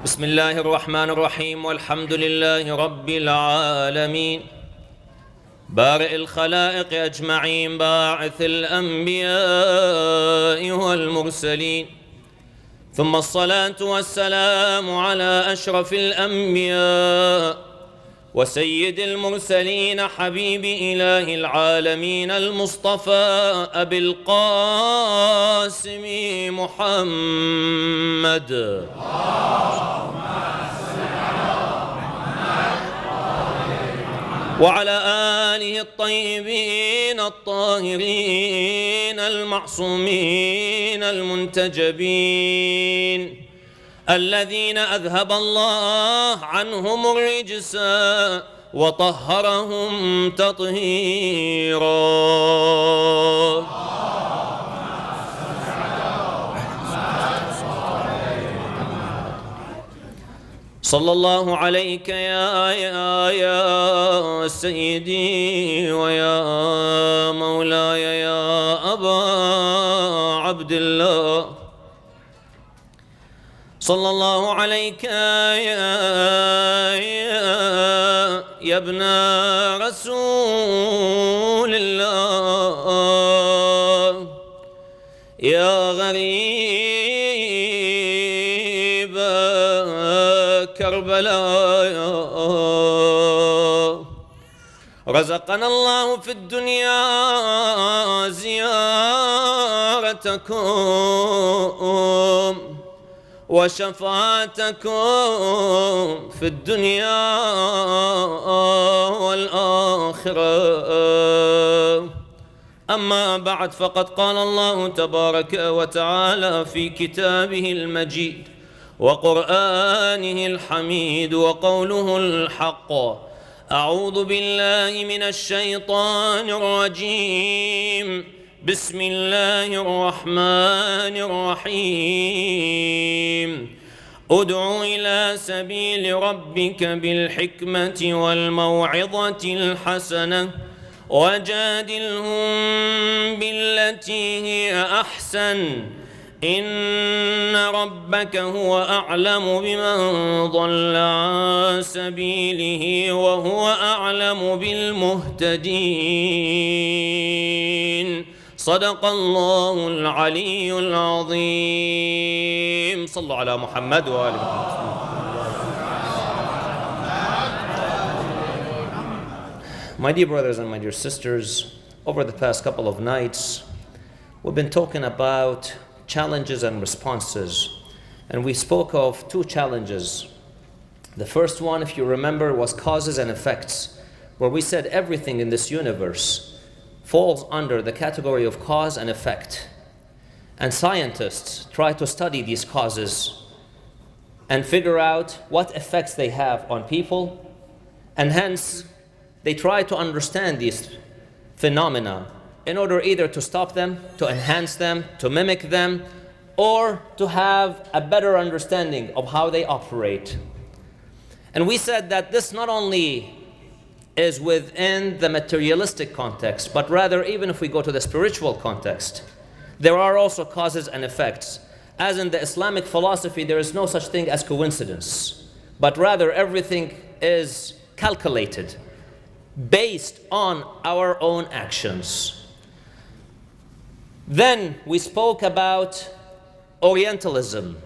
بسم الله الرحمن الرحيم والحمد لله رب العالمين بارئ الخلائق أجمعين باعث الأنبياء والمرسلين ثم الصلاة والسلام على أشرف الأنبياء وسيد المرسلين حبيب إله العالمين المصطفى أبي القاسم محمد وعلى آله الطيبين الطاهرين المعصومين المنتجبين الذين أذهب الله عنهم الرجس وطهرهم تطهيرا. صلى الله عليك يا سيدي ويا مولاي يا أبا عبد الله. صلى الله عليك يا ابن رسول الله يا غريب كربلاء. رزقنا الله في الدنيا زيارتكم وشفاعتكم في الدنيا والآخرة. أما بعد، فقد قال الله تبارك وتعالى في كتابه المجيد وقرآنه الحميد وقوله الحق: أعوذ بالله من الشيطان الرجيم. بسم الله الرحمن الرحيم. ادع إلى سبيل ربك بالحكمة والموعظة الحسنة وجادلهم بالتي هي أحسن إن ربك هو أعلم بمن ضل عن سبيله وهو أعلم بالمهتدين. صدق الله العلي العظيم. صلوا على محمد وآل محمد. My dear brothers and my dear sisters, over the past couple of nights, we've been talking about challenges and responses. And we spoke of two challenges. The first one, if you remember, was causes and effects, where we said everything in this universe falls under the category of cause and effect. And scientists try to study these causes and figure out what effects they have on people, and hence they try to understand these phenomena in order either to stop them, to enhance them, to mimic them, or to have a better understanding of how they operate. And we said that this not only is within the materialistic context, but rather even if we go to the spiritual context, there are also causes and effects. As in the Islamic philosophy, there is no such thing as coincidence, but rather everything is calculated based on our own actions. Then we spoke about Orientalism,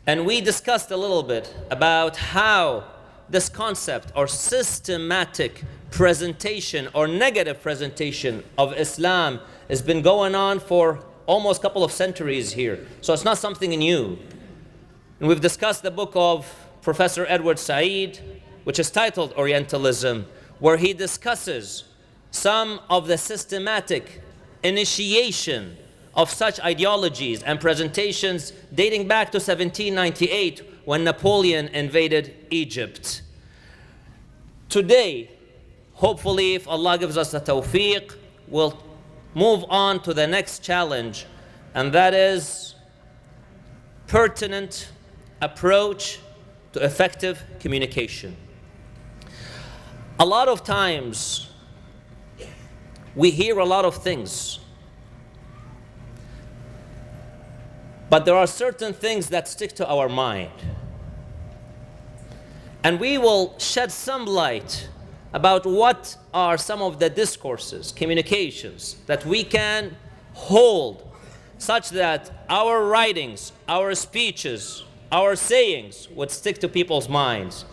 and we discussed a little bit about how this concept or systematic presentation or negative presentation of Islam has been going on for almost a couple of centuries here. So it's not something new. And we've discussed the book of Professor Edward Said, which is titled Orientalism, where he discusses some of the systematic initiation of such ideologies and presentations dating back to 1798 when Napoleon invaded Egypt. Today, hopefully, if Allah gives us the tawfiq, we'll move on to the next challenge, and that is pertinent approach to effective communication. A lot of times, we hear a lot of things, but there are certain things that stick to our mind. And we will shed some light about what are some of the discourses, communications that we can hold such that our writings, our speeches, our sayings would stick to people's minds.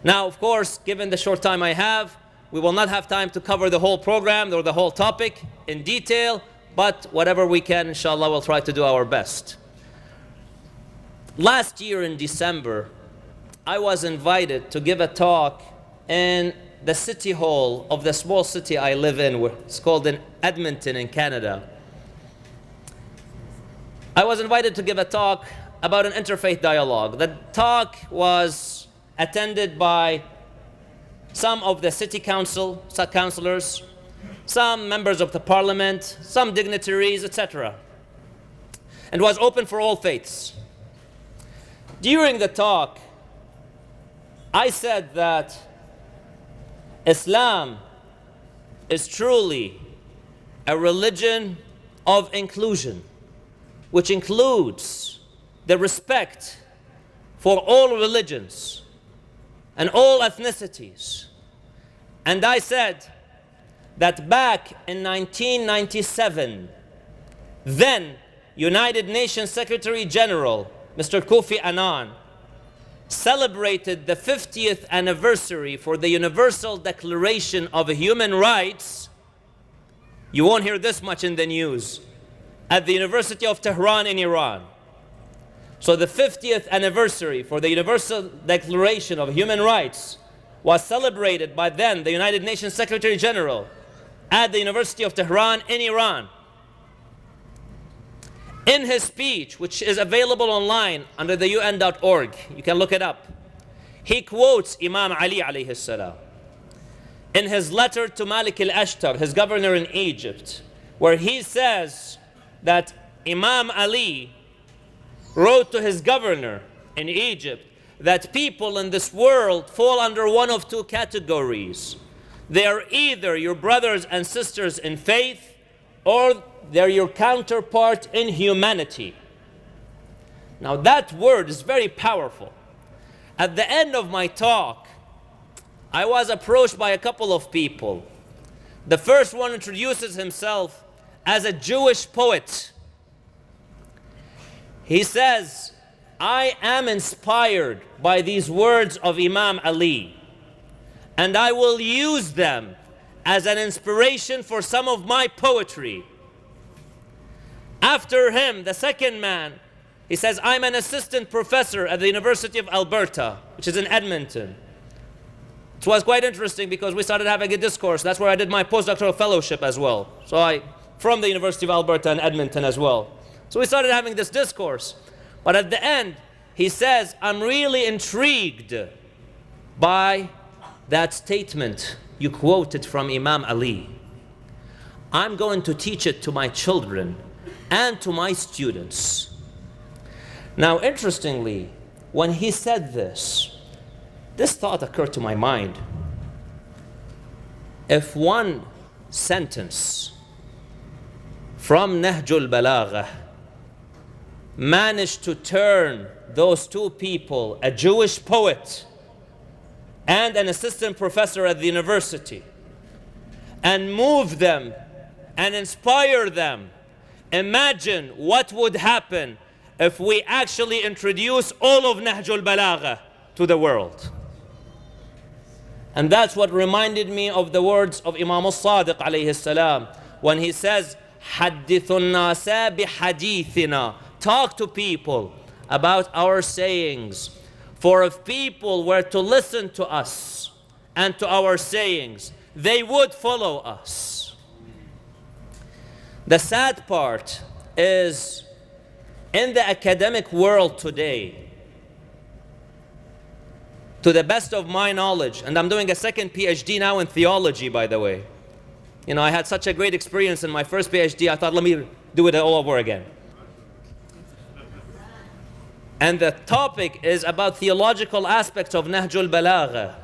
Now, of course, given the short time I have, we will not have time to cover the whole program or the whole topic in detail, but whatever we can, inshallah, we'll try to do our best. Last year in December, I was invited to give a talk in the city hall of the small city I live in. It's called in Edmonton in Canada. I was invited to give a talk about an interfaith dialogue. The talk was attended by some of the city council, councillors, some members of the parliament, some dignitaries, etc. And was open for all faiths. During the talk, I said that Islam is truly a religion of inclusion, which includes the respect for all religions and all ethnicities. And I said that back in 1997, then United Nations Secretary General, Mr. Kofi Annan, celebrated the 50th anniversary for the Universal Declaration of Human Rights. You won't hear this much in the news. At the University of Tehran in Iran. So the 50th anniversary for the Universal Declaration of Human Rights was celebrated by then the United Nations Secretary General at the University of Tehran in Iran. In his speech, which is available online under the UN.org, you can look it up, he quotes Imam Ali alayhi salam in his letter to Malik al-Ashtar, his governor in Egypt, where he says that Imam Ali wrote to his governor in Egypt that people in this world fall under one of two categories. They are either your brothers and sisters in faith, or they're your counterpart in humanity. Now that word is very powerful. At the end of my talk, I was approached by a couple of people. The first one introduces himself as a Jewish poet. He says, I am inspired by these words of Imam Ali, and I will use them as an inspiration for some of my poetry. After him, the second man, he says, I'm an assistant professor at the University of Alberta, which is in Edmonton. It was quite interesting because we started having a discourse. That's where I did my postdoctoral fellowship as well. So from the University of Alberta in Edmonton as well. So we started having this discourse. But at the end, he says, I'm really intrigued by that statement you quoted from Imam Ali. I'm going to teach it to my children and to my students. Now, interestingly, when he said this thought occurred to my mind. If one sentence from Nahjul Balagha managed to turn those two people, a Jewish poet and an assistant professor at the university, and move them and inspire them, imagine what would happen if we actually introduce all of Nahjul Balagha to the world. And that's what reminded me of the words of Imam al-Sadiq alayhi salam when he says, حَدِّثُ النَّاسَ بِحَدِيثِنَا. Talk to people about our sayings. For if people were to listen to us and to our sayings, they would follow us. The sad part is, in the academic world today, to the best of my knowledge, and I'm doing a second PhD now in theology, by the way. You know, I had such a great experience in my first PhD, I thought, let me do it all over again. And the topic is about theological aspects of Nahjul Balagha.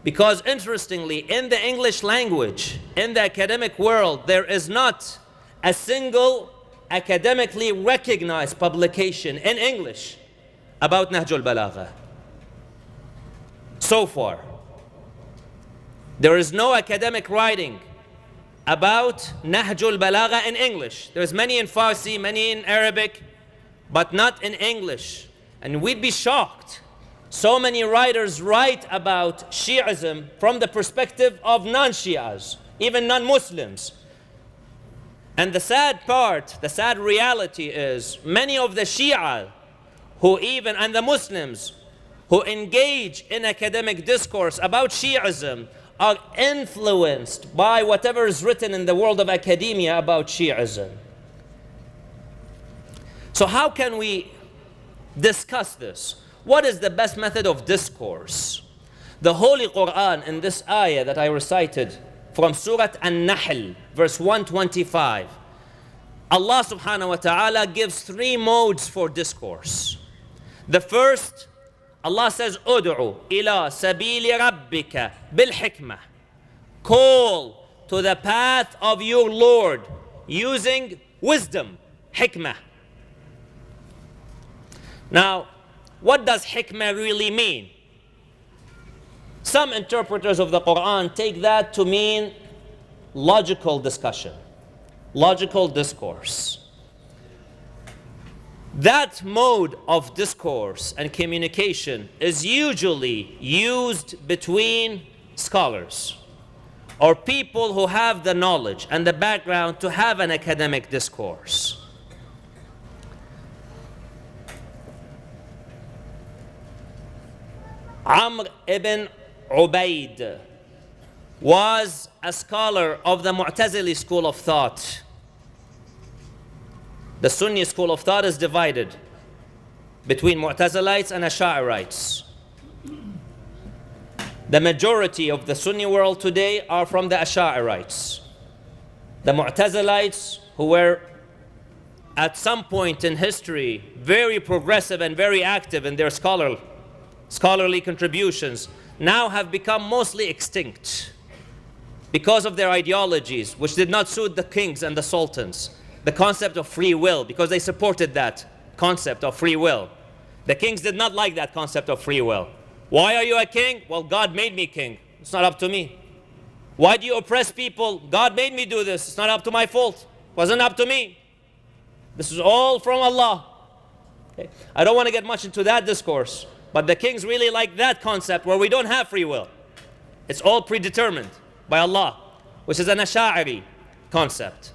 Because interestingly, in the English language, in the academic world, there is not a single academically recognized publication in English about Nahjul Balagha. So far, there is no academic writing about Nahjul Balagha in English. There's many in Farsi, many in Arabic, but not in English. And we'd be shocked. So many writers write about Shi'ism from the perspective of non-Shias, even non-Muslims. And the sad part, the sad reality is many of the Shia and the Muslims who engage in academic discourse about Shi'ism are influenced by whatever is written in the world of academia about Shi'ism. So how can we discuss this? What is the best method of discourse? The Holy Quran in this ayah that I recited from Surah An-Nahl, verse 125, Allah subhanahu wa ta'ala gives 3 modes for discourse. The first, Allah says, "Ud'u ila sabili rabbika bil hikmah." Call to the path of your Lord using wisdom, hikmah. Now, what does hikmah really mean? Some interpreters of the Quran take that to mean logical discussion, logical discourse. That mode of discourse and communication is usually used between scholars or people who have the knowledge and the background to have an academic discourse. Amr ibn Ubaid was a scholar of the Mu'tazili school of thought. The Sunni school of thought is divided between Mu'tazilites and Ash'arites. The majority of the Sunni world today are from the Ash'arites. The Mu'tazilites, who were at some point in history very progressive and very active in their scholarly contributions, now have become mostly extinct because of their ideologies, which did not suit the kings and the sultans. The concept of free will, because they supported that concept of free will. The kings did not like that concept of free will. Why are you a king? Well, God made me king. It's not up to me. Why do you oppress people? God made me do this. It's not up to my fault. It wasn't up to me. This is all from Allah. Okay. I don't want to get much into that discourse, but the kings really like that concept where we don't have free will. It's all predetermined by Allah, which is an Ash'ari concept.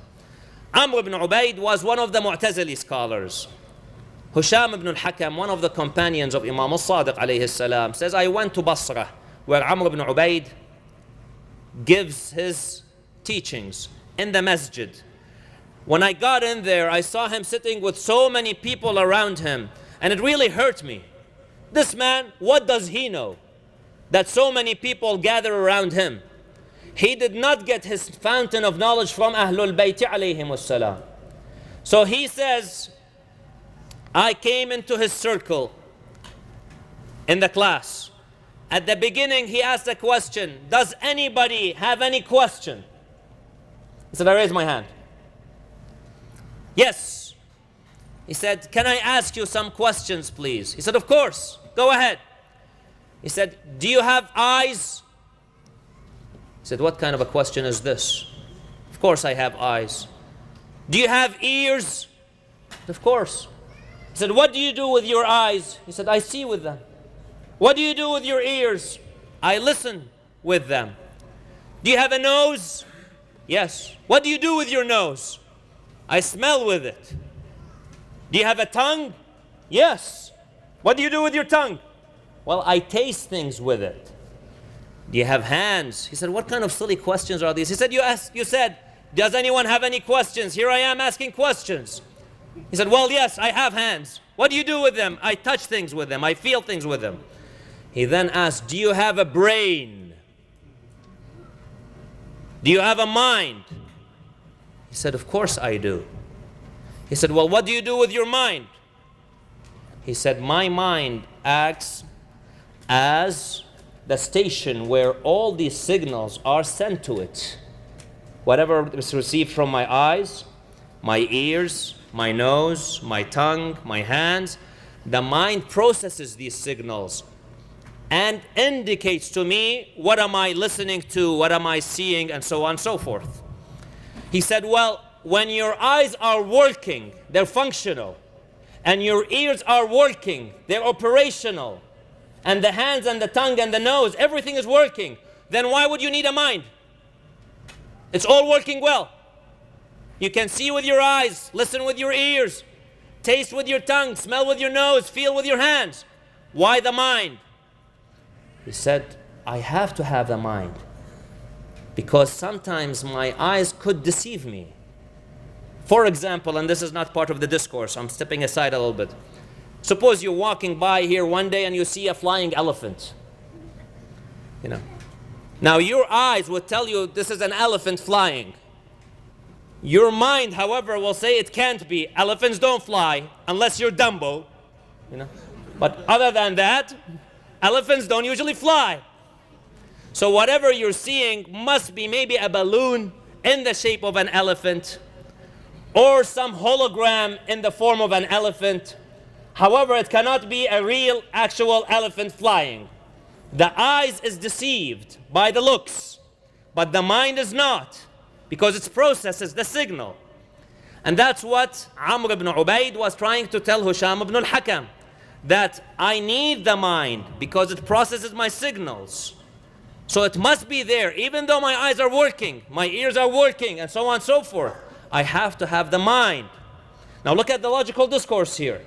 Amr ibn Ubaid was one of the Mu'tazili scholars. Hisham ibn al-Hakam, one of the companions of Imam al-Sadiq alayhi salam, says, I went to Basra, where Amr ibn Ubaid gives his teachings in the masjid. When I got in there, I saw him sitting with so many people around him, and it really hurt me. This man, what does he know that so many people gather around him? He did not get his fountain of knowledge from Ahlul Bayt alayhim wassalam. So he says, I came into his circle in the class. At the beginning, he asked a question. Does anybody have any question? He said, I raise my hand. Yes. He said, can I ask you some questions, please? He said, of course. Go ahead. He said, do you have eyes? He said, what kind of a question is this? Of course I have eyes. Do you have ears? Of course. He said, what do you do with your eyes? He said, I see with them. What do you do with your ears? I listen with them. Do you have a nose? Yes. What do you do with your nose? I smell with it. Do you have a tongue? Yes. What do you do with your tongue? Well, I taste things with it. Do you have hands? He said, what kind of silly questions are these? He said, you said, does anyone have any questions? Here I am asking questions. He said, well, yes, I have hands. What do you do with them? I touch things with them. I feel things with them. He then asked, do you have a brain? Do you have a mind? He said, of course I do. He said, well, what do you do with your mind? He said, my mind acts as the station where all these signals are sent to it. Whatever is received from my eyes, my ears, my nose, my tongue, my hands, the mind processes these signals and indicates to me what am I listening to, what am I seeing, and so on and so forth. He said, well, when your eyes are working, they're functional, and your ears are working, they're operational, and the hands and the tongue and the nose, everything is working, then why would you need a mind? It's all working well. You can see with your eyes, listen with your ears, taste with your tongue, smell with your nose, feel with your hands. Why the mind? He said, I have to have the mind because sometimes my eyes could deceive me. For example, and this is not part of the discourse, I'm stepping aside a little bit. Suppose you're walking by here one day and you see a flying elephant. Now your eyes would tell you this is an elephant flying. Your mind, however, will say it can't be. Elephants don't fly unless you're Dumbo. But other than that, elephants don't usually fly. So whatever you're seeing must be maybe a balloon in the shape of an elephant or some hologram in the form of an elephant. However, it cannot be a real, actual elephant flying. The eyes is deceived by the looks, but the mind is not, because it processes the signal. And that's what Amr ibn Ubaid was trying to tell Hisham ibn al-Hakam, that I need the mind because it processes my signals. So it must be there, even though my eyes are working, my ears are working, and so on and so forth. I have to have the mind. Now look at the logical discourse here.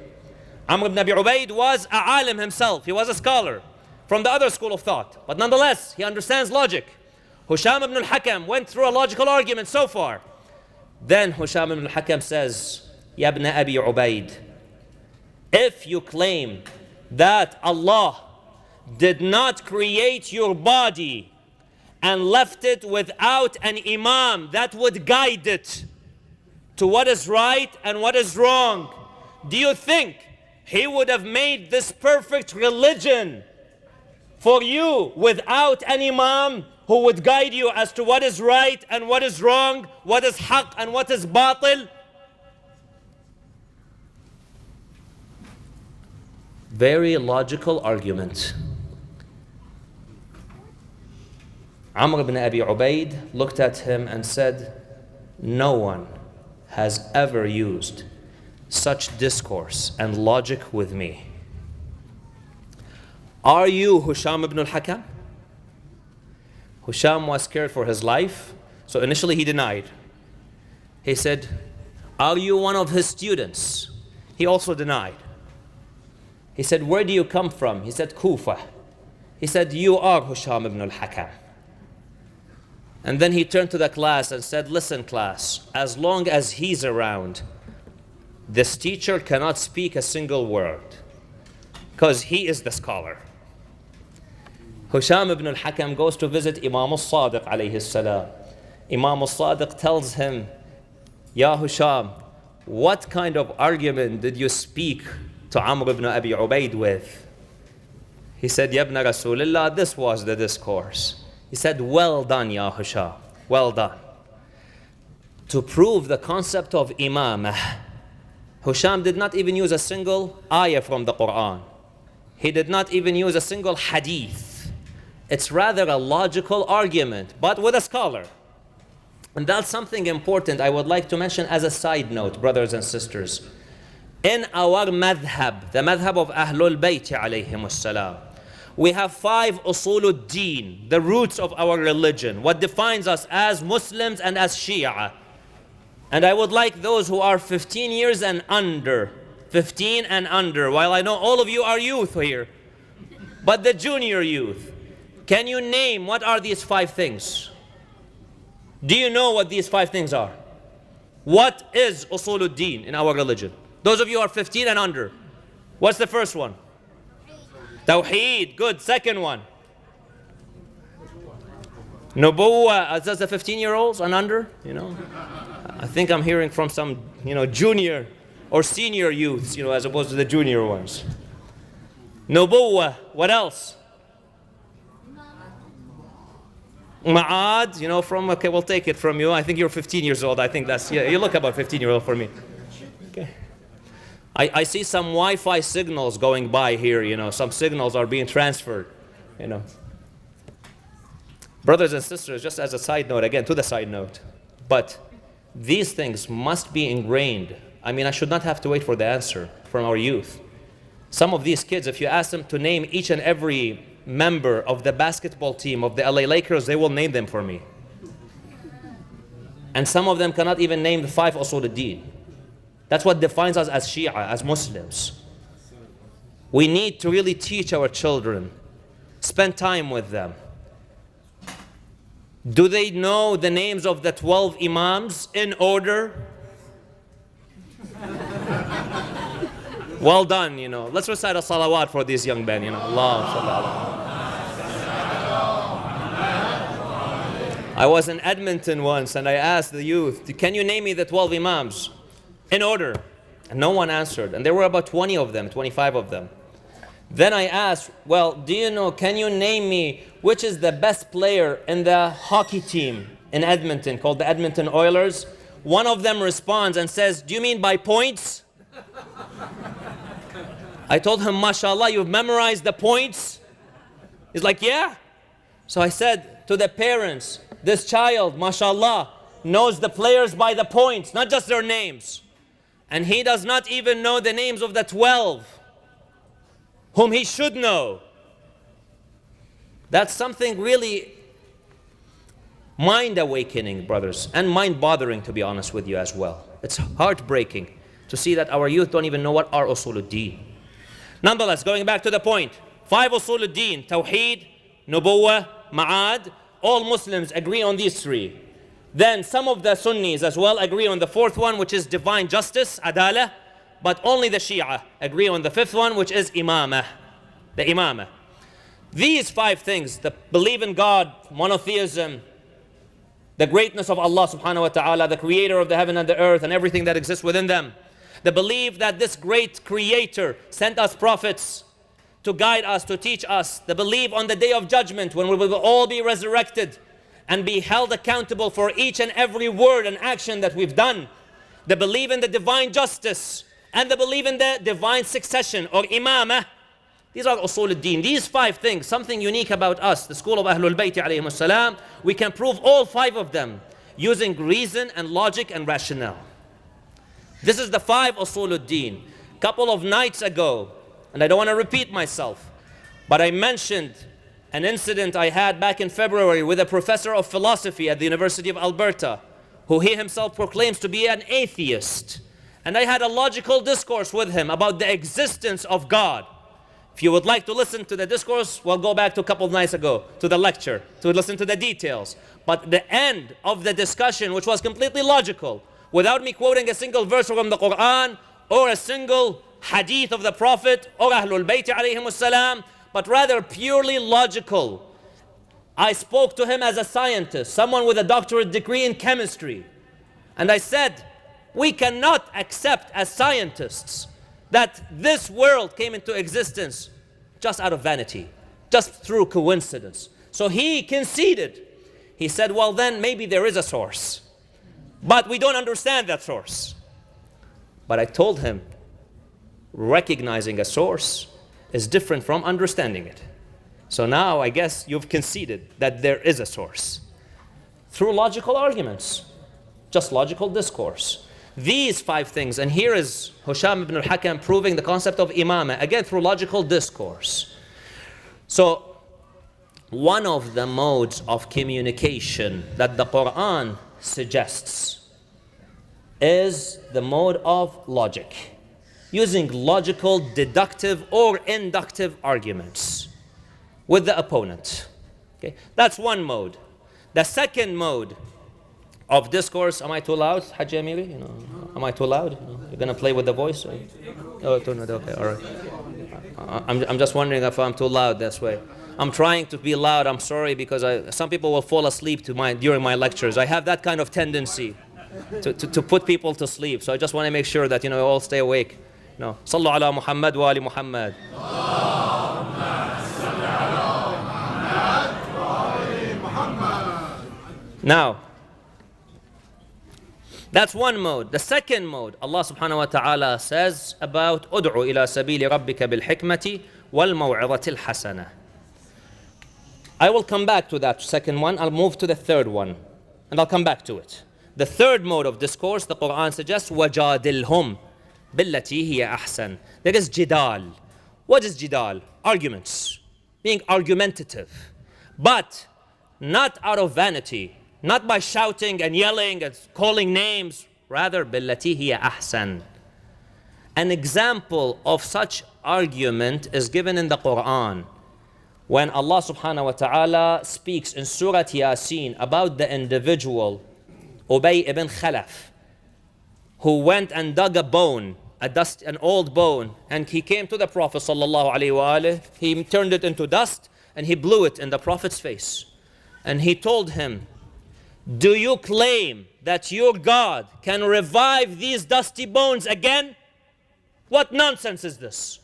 Amr ibn Abi Ubaid was a alim himself. He was a scholar from the other school of thought. But nonetheless, he understands logic. Hisham ibn al-Hakam went through a logical argument so far. Then Hisham ibn al-Hakam says, Ya ibn Abi Ubaid, if you claim that Allah did not create your body and left it without an imam that would guide it to what is right and what is wrong, do you think he would have made this perfect religion for you without an imam who would guide you as to what is right and what is wrong, what is haqq and what is batil? Very logical argument. Amr ibn Abi Ubaid looked at him and said, no one has ever used such discourse and logic with me. Are you Hisham ibn al-Hakam? Hisham was scared for his life, so initially he denied. He said, are you one of his students? He also denied. He said, where do you come from? He said, Kufa. He said, you are Hisham ibn al-Hakam. And then he turned to the class and said, listen class, as long as he's around, this teacher cannot speak a single word because he is the scholar. Hisham ibn al-Hakam goes to visit Imam al-Sadiq alayhi salam. Imam al-Sadiq tells him, Ya Hisham, what kind of argument did you speak to Amr ibn Abi Ubaid with? He said, Ya ibn Rasulullah, this was the discourse. He said, well done, Ya Hisham, well done. To prove the concept of imamah, Hisham did not even use a single ayah from the Quran. He did not even use a single hadith. It's rather a logical argument, but with a scholar. And that's something important I would like to mention as a side note, brothers and sisters. In our madhab, the madhab of Ahlul Bayt alayhim salam, we have 5 usulud deen, the roots of our religion, what defines us as Muslims and as Shia. And I would like those who are 15 years and under, 15 and under, while I know all of you are youth here, but the junior youth, can you name what are these 5 things? Do you know what these 5 things are? What is usulud deen in our religion? Those of you who are 15 and under, what's the first one? Tawheed, good. Second one. Nubuwwah, that's the 15-year-olds and under, I think I'm hearing from some, junior or senior youths, as opposed to the junior ones. Nubuwwah, what else? Ma'ad, okay, we'll take it from you. I think you're 15 years old. I think that's, you look about 15-year-old for me. Okay. I see some Wi-Fi signals going by here, some signals are being transferred. you know. Brothers and sisters, just as a side note, again, to the side note, but these things must be ingrained. I mean, I should not have to wait for the answer from our youth. Some of these kids, if you ask them to name each and every member of the basketball team of the LA Lakers, they will name them for me. And some of them cannot even name the 5 usul al-din. That's what defines us as Shia, as Muslims. We need to really teach our children, spend time with them. Do they know the names of the 12 imams in order? Well done, you know. Let's recite a salawat for these young men, you know. Allah. I was in Edmonton once and I asked the youth, can you name me the 12 imams in order? And no one answered. And there were about 20 of them, 25 of them. Then I asked, well, do you know, can you name me which is the best player in the hockey team in Edmonton called the Edmonton Oilers? One of them responds and says, do you mean by points? I told him, mashallah, you've memorized the points? He's like, yeah. So I said to the parents, this child, mashallah, knows the players by the points, not just their names. And he does not even know the names of the 12 whom he should know. That's something really mind-awakening, brothers, and mind-bothering, to be honest with you as well. It's heartbreaking to see that our youth don't even know what are usul al-din. Nonetheless, going back to the point, 5 usul al-din, Tawheed, Nubuwwah, Ma'ad, all Muslims agree on these 3. Then some of the Sunnis as well agree on the 4th one, which is divine justice, Adalah, but only the Shia agree on the 5th one, which is Imamah, the Imamah. These 5 things, the belief in God, monotheism, the greatness of Allah subhanahu wa ta'ala, the creator of the heaven and the earth and everything that exists within them, the belief that this great creator sent us prophets to guide us, to teach us, the belief on the day of judgment when we will all be resurrected and be held accountable for each and every word and action that we've done, the belief in the divine justice, and the belief in the divine succession or imamah. These are usul al-din. These 5 things, something unique about us, the school of Ahlul Bayt alayhim salam, we can prove all 5 of them using reason and logic and rationale. This is the 5 usul al-din. Couple of nights ago, and I don't want to repeat myself, but I mentioned an incident I had back in February with a professor of philosophy at the University of Alberta, who he himself proclaims to be an atheist. And I had a logical discourse with him about the existence of God. If you would like to listen to the discourse, we'll go back to a couple of nights ago, to the lecture, to listen to the details. But the end of the discussion, which was completely logical, without me quoting a single verse from the Quran, or a single hadith of the Prophet, or Ahlul Bayt alayhim salam, but rather purely logical. I spoke to him as a scientist, someone with a doctorate degree in chemistry. And I said, we cannot accept as scientists that this world came into existence just out of vanity, just through coincidence. So he conceded. He said, well then maybe there is a source, but we don't understand that source. But I told him, recognizing a source is different from understanding it. So now I guess you've conceded that there is a source. Through logical arguments, just logical discourse. These 5 things, and here is Hisham ibn al-Hakam proving the concept of imamah, again through logical discourse. So, one of the modes of communication that the Quran suggests is the mode of logic, using logical, deductive, or inductive arguments with the opponent. Okay? That's one mode. The second mode of discourse, am I too loud, Haji Amiri? Am I too loud? You're going to play with the voice? Or? Oh, okay, all right. I'm just wondering if I'm too loud this way. I'm trying to be loud, I'm sorry, because some people will fall asleep during my lectures. I have that kind of tendency to put people to sleep. So I just want to make sure that you all stay awake. No. Sallu ala Muhammad wa ali Muhammad. Now, that's one mode. The second mode, Allah subhanahu wa ta'ala says about أُدْعُ إِلَى سَبِيلِ رَبِّكَ بِالْحِكْمَةِ وَالْمَوْعِظَةِ الْحَسَنَةِ. I will come back to that second one. I'll move to the third one, and I'll come back to it. The third mode of discourse, the Quran suggests, وَجَادِلْهُمْ بِالَّتِي هِيَ أَحْسَنُ. There is jidal. What is jidal? Arguments. Being argumentative. But not out of vanity. Not by shouting and yelling and calling names. Rather, بِالَّتِي هِيَ أَحْسَنُ. An example of such argument is given in the Quran. When Allah subhanahu wa ta'ala speaks in Surah Yasin about the individual, Ubay ibn Khalaf, who went and dug a bone, an old bone, and he came to the Prophet sallallahu alaihi wasallam. He turned it into dust and he blew it in the Prophet's face. And he told him, do you claim that your God can revive these dusty bones again? What nonsense is this?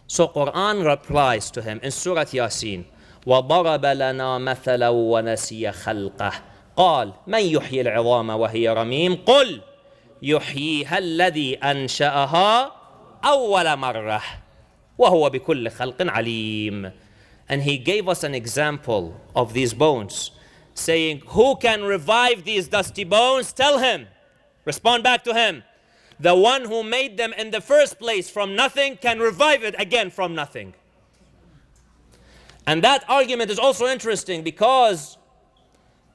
So Quran replies to him in Surah Yasin, وَضَرَبَ لَنَا مَثَلًا وَنَسِيَ خَلْقَهُ قال من يحيي العظام وهي رميم قل يحييها الذي أنشأها أول مرة وهو بكل خلق عليم. And he gave us an example of these bones, saying, who can revive these dusty bones? Tell him, respond back to him, the one who made them in the first place from nothing can revive it again from nothing. And that argument is also interesting because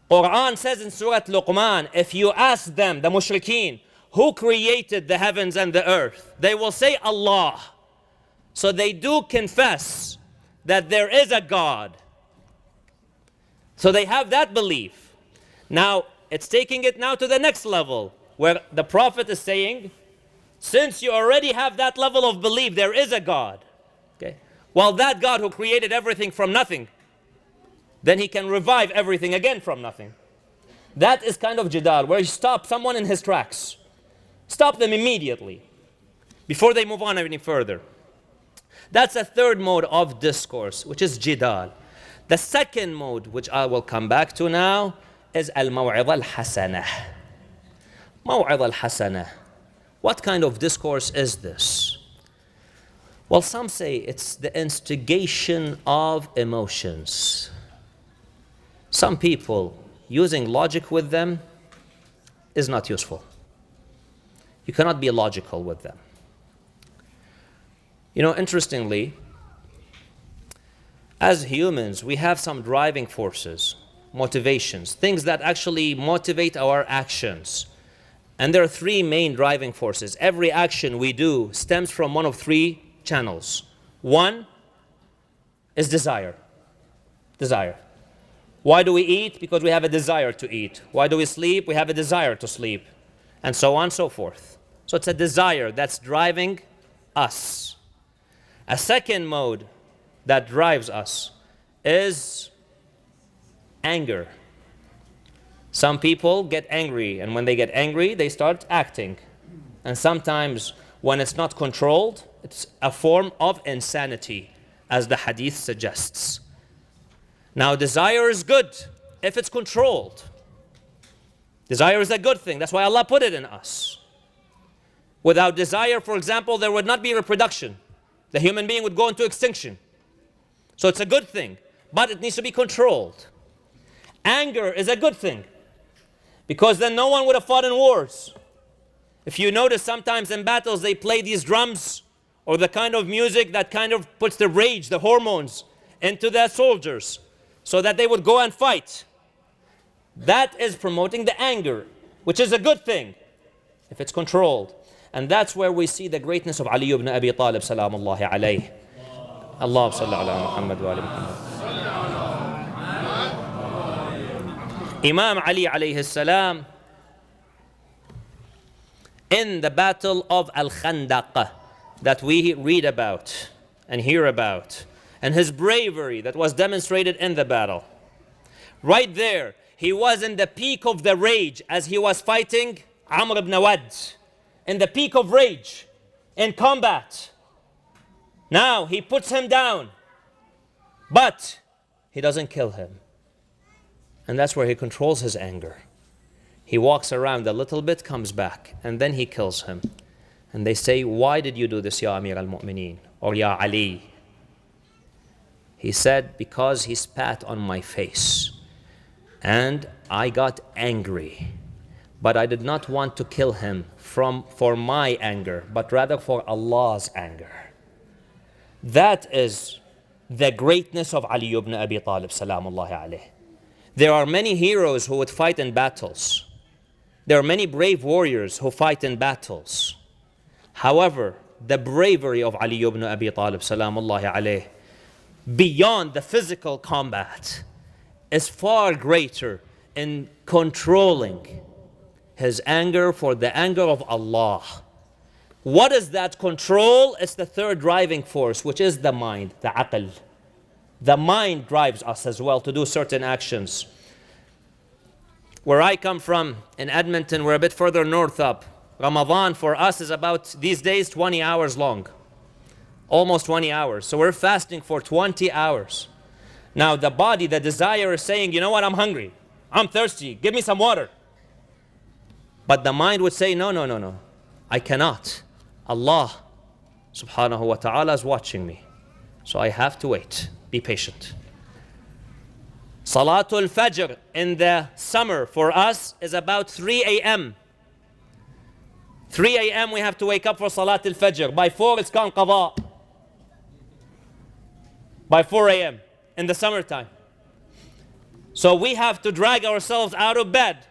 Quran says in Surah Luqman, if you ask them, the mushrikeen, who created the heavens and the earth, they will say Allah. So they do confess that there is a God. So they have that belief. Now, it's taking it now to the next level, where the Prophet is saying, since you already have that level of belief, there is a God. Okay? Well, that God who created everything from nothing, then he can revive everything again from nothing. That is kind of jidal, where you stop someone in his tracks. Stop them immediately, before they move on any further. That's a third mode of discourse, which is jidal. The second mode, which I will come back to now, is al-maw'idha al-hasanah. Maw'idha al-hasanah. What kind of discourse is this? Well, some say it's the instigation of emotions. Some people, using logic with them is not useful. You cannot be logical with them. You know, interestingly, as humans, we have some driving forces, motivations, things that actually motivate our actions. And there are three main driving forces. Every action we do stems from one of three channels. One is desire. Desire. Why do we eat? Because we have a desire to eat. Why do we sleep? We have a desire to sleep. And so on and so forth. So it's a desire that's driving us. A second mode that drives us is anger. Some people get angry, and when they get angry, they start acting. And sometimes when it's not controlled, it's a form of insanity, as the hadith suggests. Now, desire is good if it's controlled. Desire is a good thing. That's why Allah put it in us. Without desire, for example, there would not be reproduction. The human being would go into extinction. So it's a good thing, but it needs to be controlled. Anger is a good thing, because then no one would have fought in wars. If you notice, sometimes in battles they play these drums or the kind of music that kind of puts the rage, the hormones into their soldiers so that they would go and fight. That is promoting the anger, which is a good thing if it's controlled. And that's where we see the greatness of Ali ibn Abi Talib, salamullahi alayhi. Allah salli ala Muhammad wa ali Muhammad. Imam Ali alayhi salam, in the battle of Al-Khandaq that we read about and hear about, and his bravery that was demonstrated in the battle. Right there, he was in the peak of the rage as he was fighting Amr ibn Wad. In the peak of rage, in combat. Now he puts him down, but he doesn't kill him. And that's where he controls his anger. He walks around a little bit, comes back, and then he kills him. And they say, why did you do this, Ya Amir al-Mu'mineen? Or Ya Ali? He said, because he spat on my face. And I got angry. But I did not want to kill him for my anger, but rather for Allah's anger. That is the greatness of Ali ibn Abi Talib, salamullahi alayh. There are many heroes who would fight in battles. There are many brave warriors who fight in battles. However, the bravery of Ali ibn Abi Talib, salamullahi alayh, beyond the physical combat, is far greater in controlling his anger for the anger of Allah. What is that control? It's the third driving force, which is the mind, the aql. The mind drives us as well to do certain actions. Where I come from, in Edmonton, we're a bit further north up. Ramadan for us is about, these days, 20 hours long. Almost 20 hours. So we're fasting for 20 hours. Now the body, the desire is saying, you know what, I'm hungry. I'm thirsty. Give me some water. But the mind would say, no, no, no, no. I cannot. Allah subhanahu wa ta'ala is watching me. So I have to wait. Be patient. Salatul Fajr in the summer for us is about 3 a.m. 3 a.m. we have to wake up for Salatul Fajr. By 4 it's gone qada. By 4 a.m. in the summertime. So we have to drag ourselves out of bed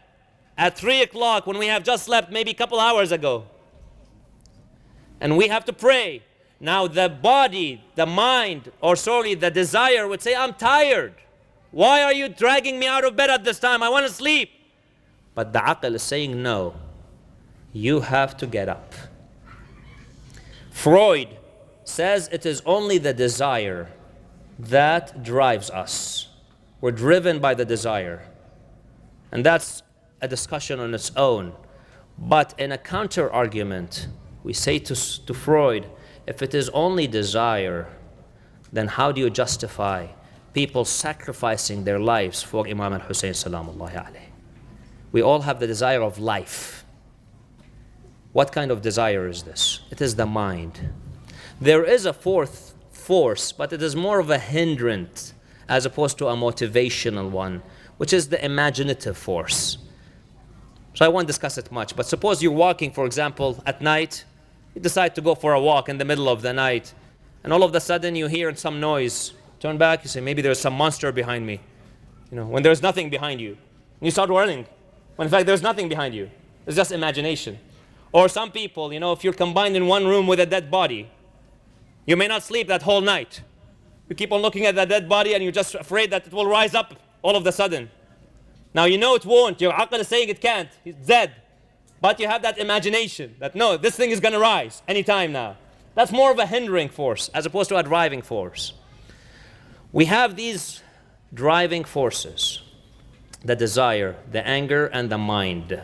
at 3 o'clock when we have just slept maybe a couple hours ago. And we have to pray. Now the body, the mind, the desire would say, I'm tired. Why are you dragging me out of bed at this time? I want to sleep. But the aql is saying, no, you have to get up. Freud says it is only the desire that drives us. We're driven by the desire. And that's a discussion on its own. But in a counter argument, we say to Freud, if it is only desire, then how do you justify people sacrificing their lives for Imam al-Hussein salamullahi alayhi? We all have the desire of life. What kind of desire is this? It is the mind. There is a fourth force, but it is more of a hindrance as opposed to a motivational one, which is the imaginative force. So I won't discuss it much, but suppose you're walking, for example, at night. You decide to go for a walk in the middle of the night, and all of a sudden you hear some noise. Turn back, you say, maybe there's some monster behind me. When there's nothing behind you. And you start running, when in fact there's nothing behind you. It's just imagination. Or some people, if you're combined in one room with a dead body, you may not sleep that whole night. You keep on looking at that dead body and you're just afraid that it will rise up all of a sudden. Now you know it won't. Your aql is saying it can't. It's dead. But you have that imagination that no, this thing is going to rise anytime now. That's more of a hindering force as opposed to a driving force. We have these driving forces, the desire, the anger, and the mind.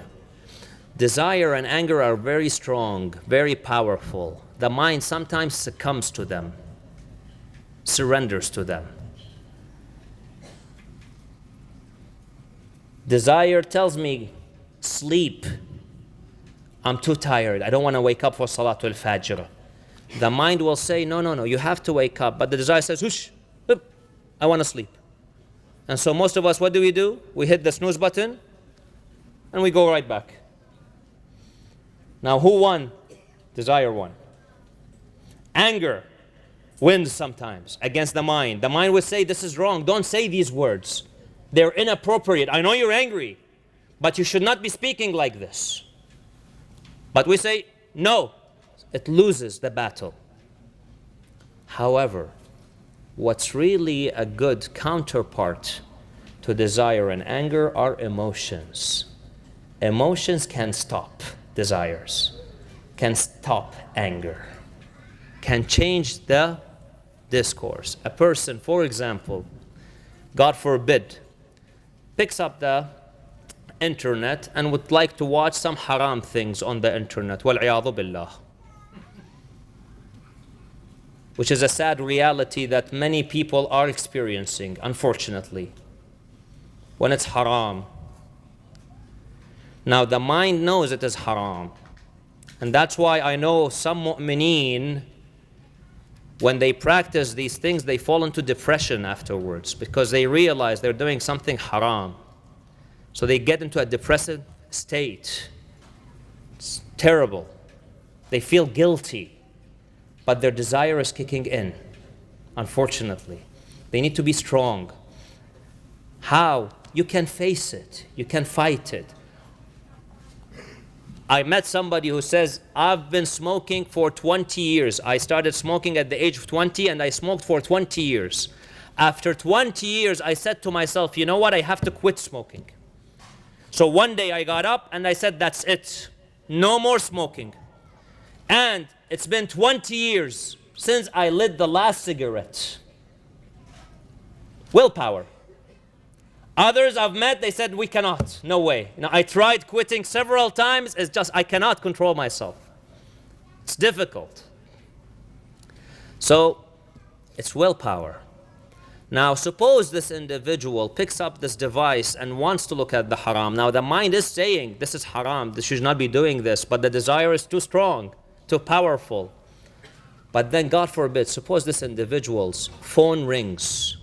Desire and anger are very strong, very powerful. The mind sometimes succumbs to them, surrenders to them. Desire tells me, sleep. I'm too tired. I don't want to wake up for Salatul Fajr. The mind will say, no, no, no, you have to wake up. But the desire says, whoosh, I want to sleep. And so most of us, what do? We hit the snooze button and we go right back. Now who won? Desire won. Anger wins sometimes against the mind. The mind will say, this is wrong. Don't say these words. They're inappropriate. I know you're angry, but you should not be speaking like this. But we say, no, it loses the battle. However, what's really a good counterpart to desire and anger are emotions. Emotions can stop desires, can stop anger, can change the discourse. A person, for example, God forbid, picks up the internet and would like to watch some haram things on the internet, wal-'iyadhu billah, which is a sad reality that many people are experiencing, unfortunately, when it's haram. Now the mind knows it is haram, and that's why I know some mu'mineen when they practice these things, they fall into depression afterwards because they realize they're doing something haram. So they get into a depressive state. It's terrible. They feel guilty, but their desire is kicking in, unfortunately. They need to be strong. How? You can face it. You can fight it. I met somebody who says, I've been smoking for 20 years. I started smoking at the age of 20 and I smoked for 20 years. After 20 years, I said to myself, you know what? I have to quit smoking. So one day I got up and I said, that's it. No more smoking. And it's been 20 years since I lit the last cigarette. Willpower. Others I've met, they said, we cannot, no way. I tried quitting several times, it's just, I cannot control myself. It's difficult. So, it's willpower. Now, suppose this individual picks up this device and wants to look at the haram. Now, the mind is saying, this is haram, this should not be doing this, but the desire is too strong, too powerful. But then, God forbid, suppose this individual's phone rings.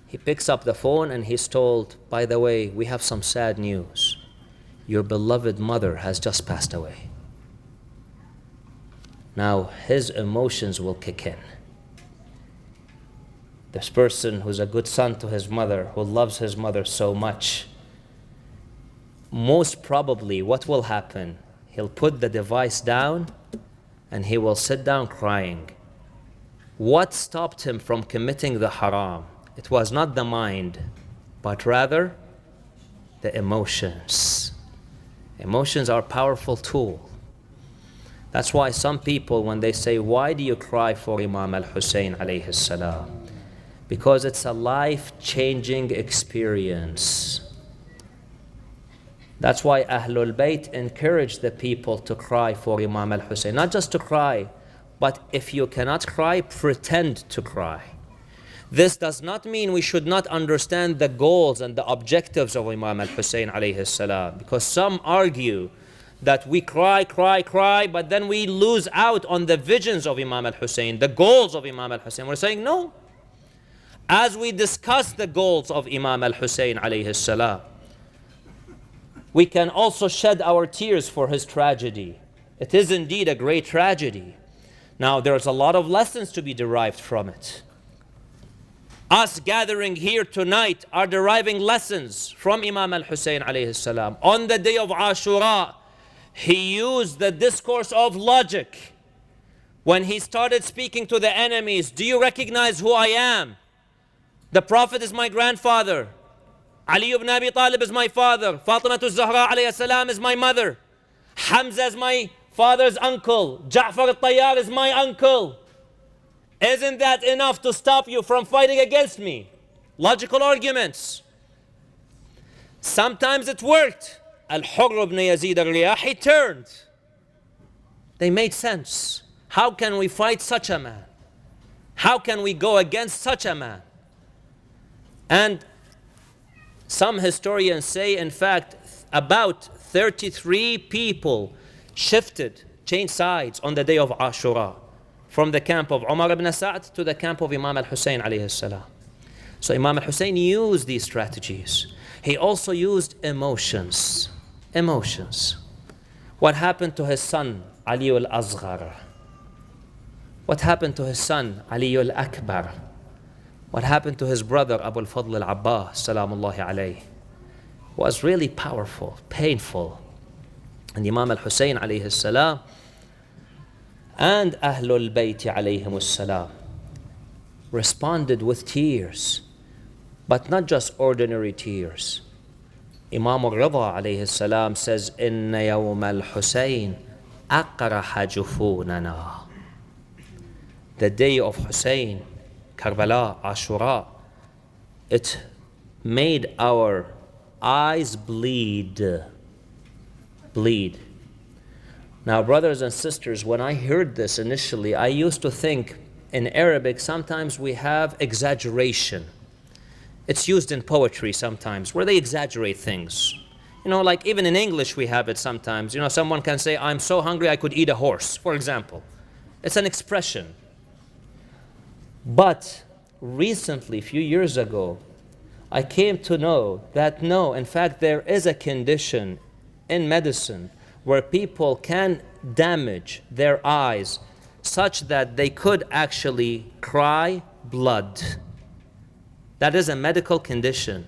He picks up the phone and he's told, by the way, we have some sad news. Your beloved mother has just passed away. Now his emotions will kick in. This person who's a good son to his mother, who loves his mother so much, most probably what will happen? He'll put the device down and he will sit down crying. What stopped him from committing the haram? It was not the mind, but rather the emotions. Emotions are a powerful tool. That's why some people, when they say, why do you cry for Imam al-Hussein alayhi salam? Because it's a life-changing experience. That's why Ahlul Bayt encourage the people to cry for Imam al-Hussein. Not just to cry, but if you cannot cry, pretend to cry. This does not mean we should not understand the goals and the objectives of Imam al-Hussein alayhi salam. Because some argue that we cry, but then we lose out on the visions of Imam al-Hussein, the goals of Imam al-Hussein. We're saying no. As we discuss the goals of Imam al-Hussein alayhi salam, we can also shed our tears for his tragedy. It is indeed a great tragedy. Now there's a lot of lessons to be derived from it. Us gathering here tonight are deriving lessons from Imam al-Hussein alayhi salam. On the day of Ashura, he used the discourse of logic. When he started speaking to the enemies, do you recognize who I am? The Prophet is my grandfather. Ali ibn Abi Talib is my father. Fatimah al-Zahra alayhi salam is my mother. Hamza is my father's uncle. Ja'far al-Tayyar is my uncle. Isn't that enough to stop you from fighting against me? Logical arguments. Sometimes it worked. Al-Hurr ibn Yazid al-Riyahi turned. They made sense. How can we fight such a man? How can we go against such a man? And some historians say, in fact, about 33 people changed sides on the day of Ashura, from the camp of Umar ibn Sa'd to the camp of Imam al-Hussein alayhi salam. So Imam al-Hussein used these strategies. He also used emotions. Emotions. What happened to his son, Ali al-Asghar? What happened to his son, Ali al-Akbar? What happened to his brother, Abu al-Fadl al-Abbas, salamullahi alayhi? Was really powerful, painful. And Imam al-Hussein alayhi salam and Ahlul Bayt alayhim salam responded with tears, but not just ordinary tears. Imam al-Rida alayhi salam says, Inna yawm al-Hussein aqraha jufunana. The day of Hussein, Karbala, Ashura, it made our eyes bleed. Now, brothers and sisters, when I heard this initially, I used to think in Arabic, sometimes we have exaggeration. It's used in poetry sometimes, where they exaggerate things. Like even in English we have it sometimes. Someone can say, I'm so hungry I could eat a horse, for example. It's an expression. But recently, a few years ago, I came to know that no, in fact, there is a condition in medicine where people can damage their eyes such that they could actually cry blood. That is a medical condition.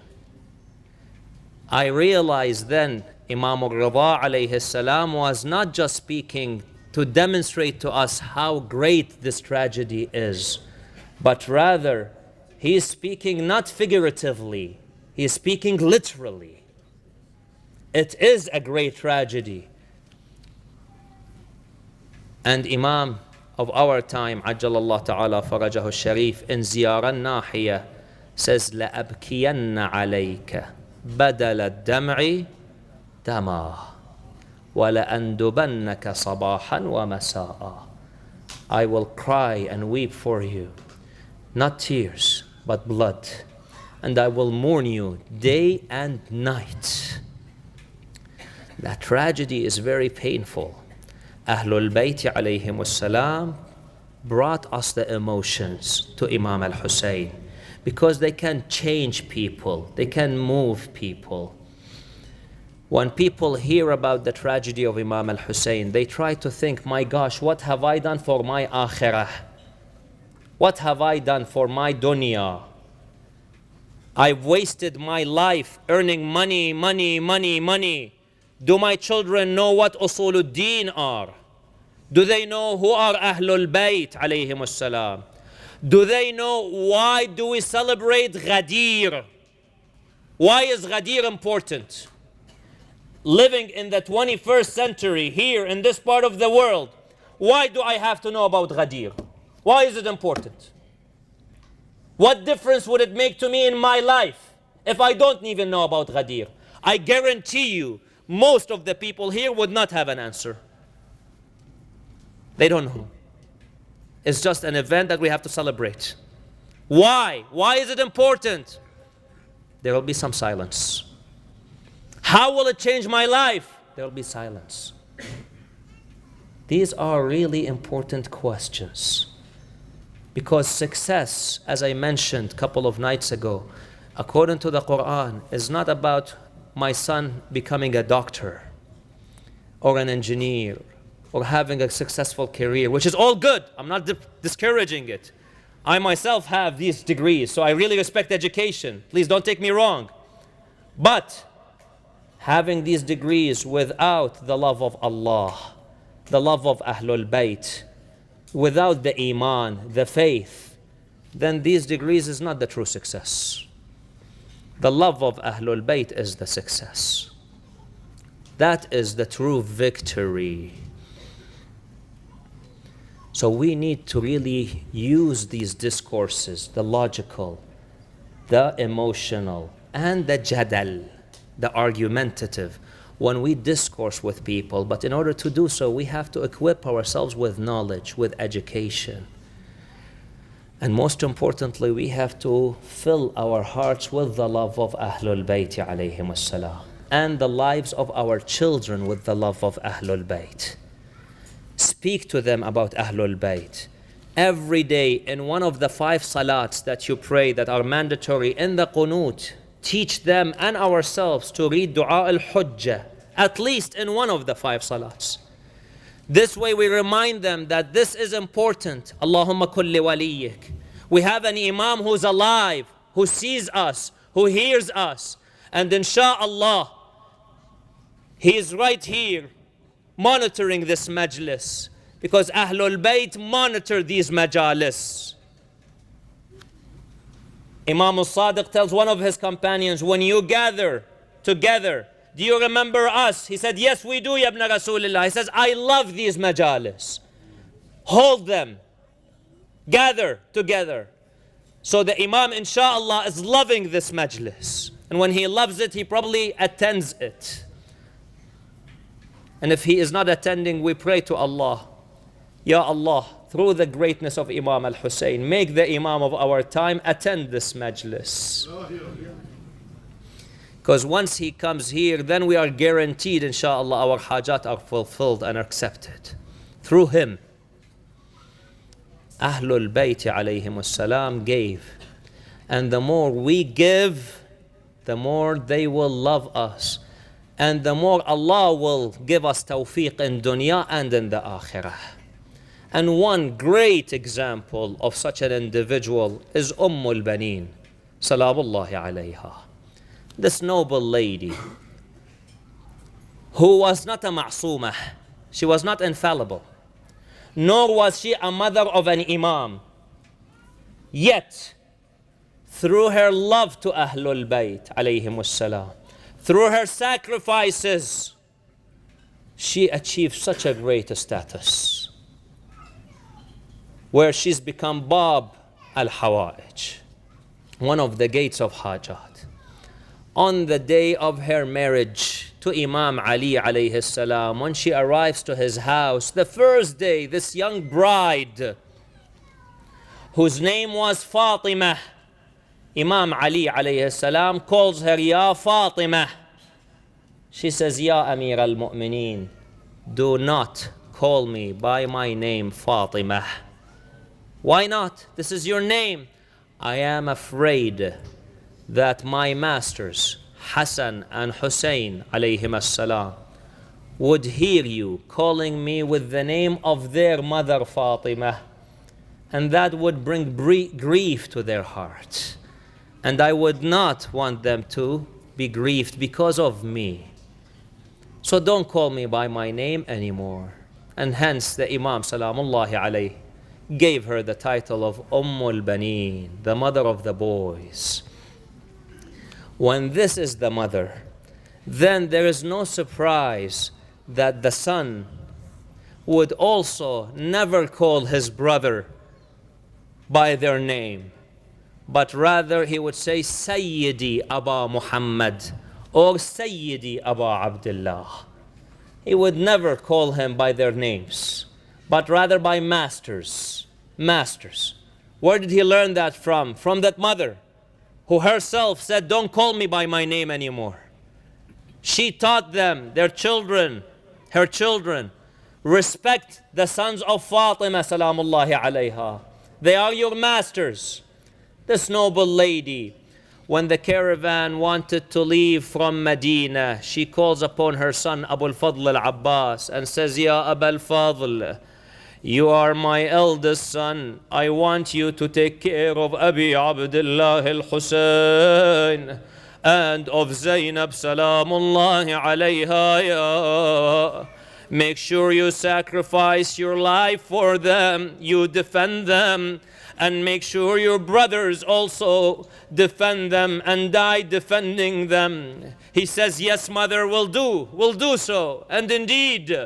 I realized then Imam al-Rida alayhi salam was not just speaking to demonstrate to us how great this tragedy is, but rather he is speaking not figuratively, he is speaking literally. It is a great tragedy. And Imam of our time, Ajjalallahu Ta'ala Farajahu Sharif, in Ziyara Nahiya, says, لَأَبْكِيَنَّ عَلَيْكَ بَدَلَ الدَّمْعِ دَمَا وَلَأَنْدُبَنَّكَ صَبَاحًا وَمَسَاءً. I will cry and weep for you, not tears, but blood, and I will mourn you day and night. That tragedy is very painful. Ahlul Bayt alayhim salam brought us the emotions to Imam al-Hussein because they can change people, they can move people. When people hear about the tragedy of Imam al-Hussein, they try to think, my gosh, what have I done for my akhirah? What have I done for my dunya? I've wasted my life earning money, money, money, money. Do my children know what usuluddin are? Do they know who are Ahlul Bayt alayhim salam? Do they know why do we celebrate Ghadir? Why is Ghadir important? Living in the 21st century here in this part of the world, why do I have to know about Ghadir? Why is it important? What difference would it make to me in my life if I don't even know about Ghadir? I guarantee you, most of the people here would not have an answer. They don't know. It's just an event that we have to celebrate. Why? Why is it important? There will be some silence. How will it change my life? There will be silence. These are really important questions. Because success, as I mentioned a couple of nights ago, according to the Quran, is not about my son becoming a doctor or an engineer or having a successful career, which is all good. I'm not discouraging it. I myself have these degrees, so I really respect education. Please don't take me wrong. But having these degrees without the love of Allah, the love of Ahlul Bayt, without the Iman, the faith, then these degrees is not the true success. The love of Ahlul Bayt is the success. That is the true victory. So we need to really use these discourses, the logical, the emotional, and the jadal, the argumentative, when we discourse with people. But in order to do so, we have to equip ourselves with knowledge, with education. And most importantly, we have to fill our hearts with the love of Ahlul Bayt alayhim as-salam, and the lives of our children with the love of Ahlul Bayt. Speak to them about Ahlul Bayt. Every day in one of the 5 salats that you pray that are mandatory in the qunut, teach them and ourselves to read Dua al-Hujjah, at least in one of the 5 salats. This way we remind them that this is important. Allahumma kulli waliyik. We have an imam who's alive, who sees us, who hears us. And insha'Allah, he is right here monitoring this majlis, because Ahlul Bayt monitor these majalis. Imam al-Sadiq tells one of his companions, when you gather together, do you remember us? He said, yes, we do, Ya ibn Rasulullah. He says, I love these majalis. Hold them. Gather together. So the Imam, insha'Allah, is loving this majlis. And when he loves it, he probably attends it. And if he is not attending, we pray to Allah. Ya Allah, through the greatness of Imam al-Hussein, make the Imam of our time attend this majlis. Because once he comes here, then we are guaranteed, insha'Allah, our hajat are fulfilled and accepted through him. Ahlul Bayt alayhim salam gave. And the more we give, the more they will love us. And the more Allah will give us tawfiq in dunya and in the akhirah. And one great example of such an individual is Baneen, salamullahi alayha. This noble lady, who was not a ma'soomah, she was not infallible, nor was she a mother of an imam. Yet, through her love to Ahlul Bayt alayhim salam, through her sacrifices, she achieved such a great status, where she's become Bab al-Hawa'ij, one of the gates of Hajat. On the day of her marriage to Imam Ali alayhi salam, when she arrives to his house, the first day, this young bride, whose name was Fatima, Imam Ali alayhi salam calls her Ya Fatima. She says, Ya Amir al-Mu'mineen, do not call me by my name Fatima. Why not? This is your name. I am afraid that my masters, Hassan and Hussein alayhim as-salam, would hear you calling me with the name of their mother Fatima, and that would bring grief to their hearts. And I would not want them to be grieved because of me. So don't call me by my name anymore. And hence the Imam salamullahi alayhi gave her the title of Baneen, the mother of the boys. When this is the mother, then there is no surprise that the son would also never call his brother by their name, but rather he would say Sayyidi Aba Muhammad or Sayyidi Aba Abdullah. He would never call him by their names, but rather by masters. Masters. Where did he learn that from? From that mother who herself said, don't call me by my name anymore. She taught them, their children, her children, respect the sons of Fatima salamullahi alayha. They are your masters. This noble lady, when the caravan wanted to leave from Medina, she calls upon her son Abu al-Fadl al-Abbas and says, Ya Abu al-Fadl, you are my eldest son. I want you to take care of Abi Abdullah al-Husayn and of Zainab salamullahi alayha. Ya. Make sure you sacrifice your life for them, you defend them, and make sure your brothers also defend them and die defending them. He says, yes, mother, we'll do so. And indeed,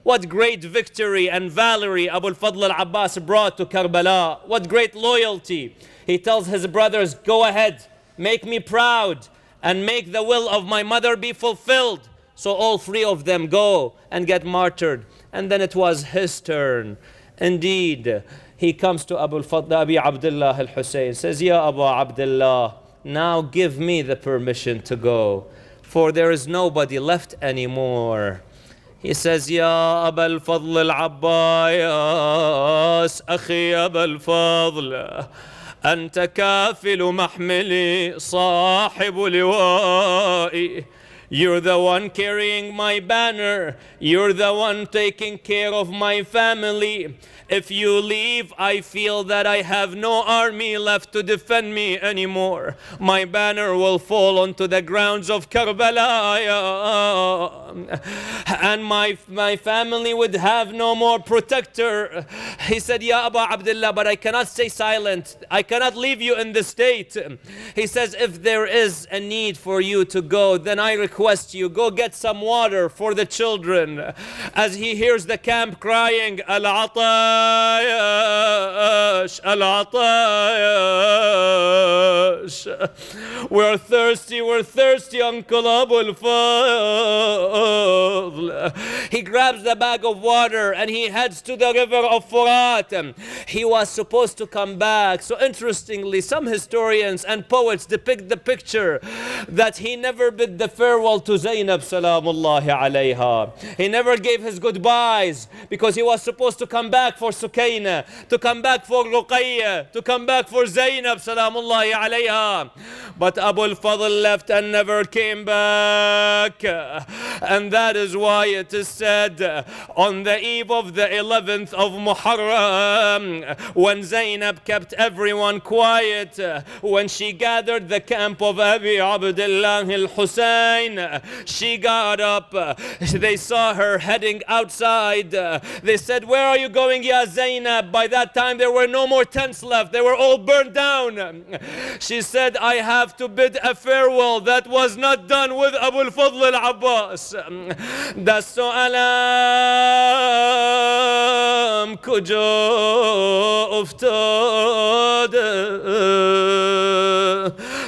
what great victory and valor Abu al-Fadl al-Abbas brought to Karbala. What great loyalty. He tells his brothers, go ahead, make me proud and make the will of my mother be fulfilled. So all three of them go and get martyred. And then it was his turn. Indeed, he comes to Abu Abdullah al-Husayn, says, Ya Abu Abdullah, now give me the permission to go, for there is nobody left anymore. He says, Ya Abu al-Fadl al-Abbas, Akhi Abu al-Fadl, Anta kafilu mahmili, sahibu liwa'i. You're the one carrying my banner. You're the one taking care of my family. If you leave, I feel that I have no army left to defend me anymore. My banner will fall onto the grounds of Karbala, and my family would have no more protector. He said, Ya Abu Abdullah, but I cannot stay silent. I cannot leave you in this state. He says, if there is a need for you to go, then I request you, go get some water for the children. As he hears the camp crying, Al-Atar, Al-Atar, Abbas. We're thirsty, Uncle Abu al-Fadl. He grabs the bag of water and he heads to the river of Furat. He was supposed to come back. So interestingly, some historians and poets depict the picture that he never bid the farewell to Zainab salamullahi alayha. He never gave his goodbyes because he was supposed to come back for Sukaina, to come back for Ruqayya, to come back for Zainab salamullahi alayha. But Abu al-Fadl left and never came back. And that is why it is said on the eve of the 11th of Muharram, when Zainab kept everyone quiet, when she gathered the camp of Abi Abdullah al-Husayn, she got up. They saw her heading outside. They said, "Where are you going, Ya Zainab?" By that time there were no more tents left. They were all burned down. She said, "I have to bid a farewell." That was not done with Abu al-Fadl al-Abbas. دست و علم کجا افتاده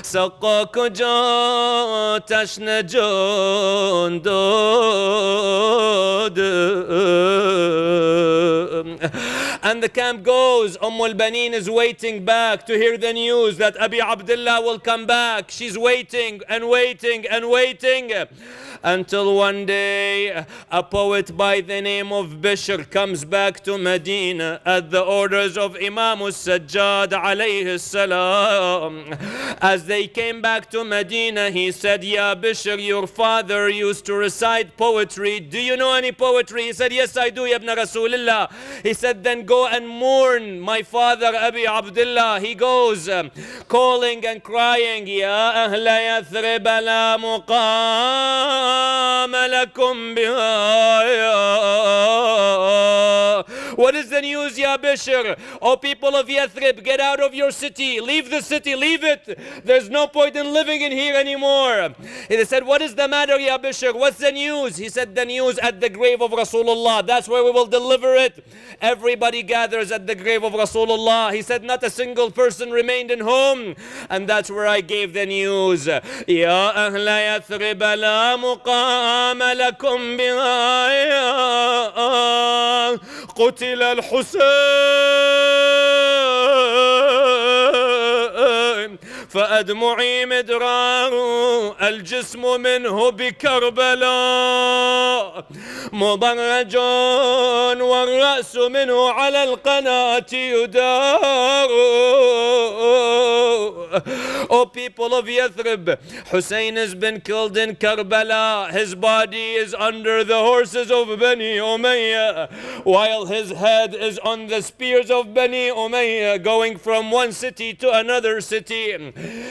سقا کجا تشنه جان داده. And the camp goes. Al-Banin is waiting back to hear the news that Abi Abdullah will come back. She's waiting and waiting and waiting. Until one day, a poet by the name of Bishr comes back to Medina at the orders of Imam al-Sajjad alayhi salam. As they came back to Medina, he said, "Ya Bishr, your father used to recite poetry. Do you know any poetry?" He said, "Yes, I do, Ya ibn Rasulullah." He said, "Then go and mourn my father, Abi Abdullah." He goes, calling and crying, "Ya ahla Yathrib la muqam lakum biha." What is the news, Ya Bishr? "O people of Yathrib, get out of your city. Leave the city, leave it. There's no point in living in here anymore." He said, "What is the matter, Ya Bishr? What's the news?" He said, "The news at the grave of Rasulullah. That's where we will deliver it." Everybody gathers at the grave of Rasulullah. He said, "Not a single person remained in home." And that's where I gave the news. "Ya ahla Yathrib la muqama lakum biha. قتل الحسين فأدمعي مدرار الجسم منه بكربلاء مضرج والرأس منه على القناة يدار." O people of Yathrib, Hussein has been killed in Karbala. His body is under the horses of Bani Umayyah, while his head is on the spears of Bani Umayyah, going from one city to another city.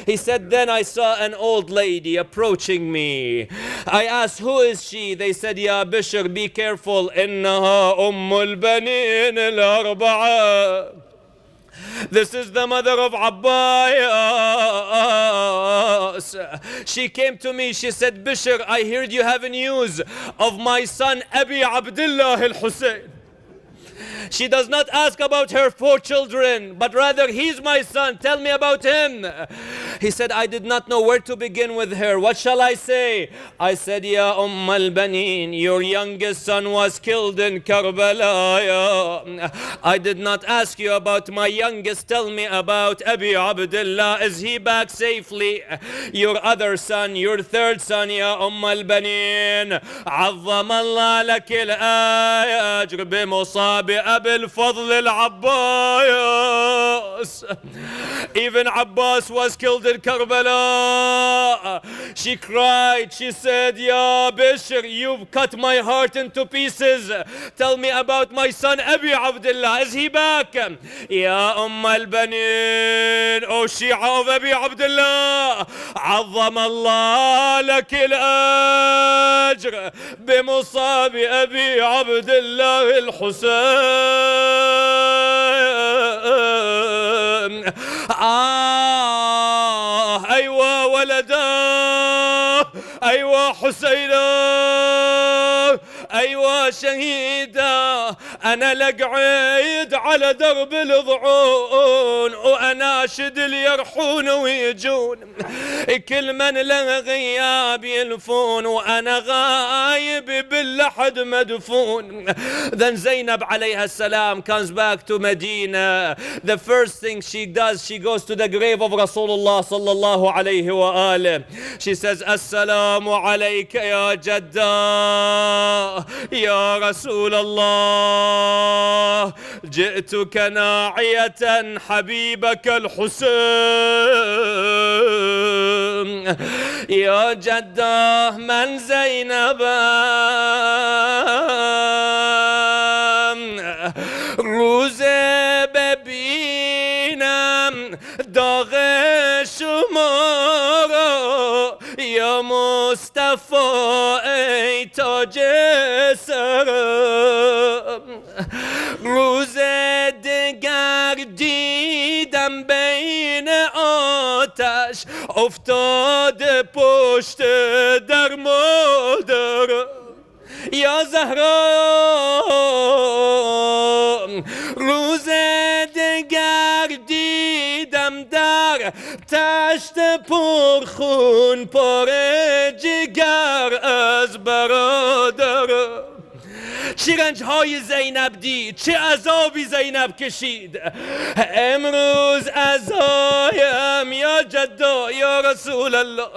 He said, "Then I saw an old lady approaching me. I asked, 'Who is she?' They said, 'Ya Bishr, be careful. إنها أم البنين الأربعة. This is the mother of Abbas. She came to me. She said, 'Bishr, I heard you have news of my son Abi Abdullah al-Husayn.' She does not ask about her 4 children, but rather, 'He's my son. Tell me about him.' He said, 'I did not know where to begin with her. What shall I say?' I said, 'Ya al-Banin, your youngest son was killed in Karbala. I did not ask you about my youngest. Tell me about Abi Abdullah. Is he back safely? Your other son, your 3rd son, Ya al-Banin. عظم الله لك الأجر بمصاب أبي الفضل العباس. Even Abbas was killed in Karbala. She cried. She said, 'Ya Bishr, you've cut my heart into pieces. Tell me about my son Abi Abdullah. Is he back?' Ya al-Banin, O Shia of Abi Abdullah, عظم الله لك الأجر بمصاب أبي عبد الله الحسين. أيوة ولدا، أيوة حسينا، أيوة شهيدة، أنا لقعيد على درب الضعون وأناشد اللي يرحون ويجون، كل من له غياب يلفون وأنا غايب باللحد مدفون. Then Zainab alayha salam comes back to Medina. The first thing she does, she goes to the grave of Rasulullah sallallahu alayhi wa alih. She says, Assalamu alayka ya Jadda ya Rasulallah, جئتك ناعية حبيبك الحسين. يا جدة من زينب روز ببینم داغ شما را، یا مصطفی ای تاج سرم. روز دگر دیدم بین آتش افتاده پشت در مادرم. یا زهرا روز دگر دیدم در تشت پرخون پر جگر از برادرم. چه رنج‌های زینب دید، چه عذابی زینب کشید. امروز عزایم یا جدا یا رسول الله،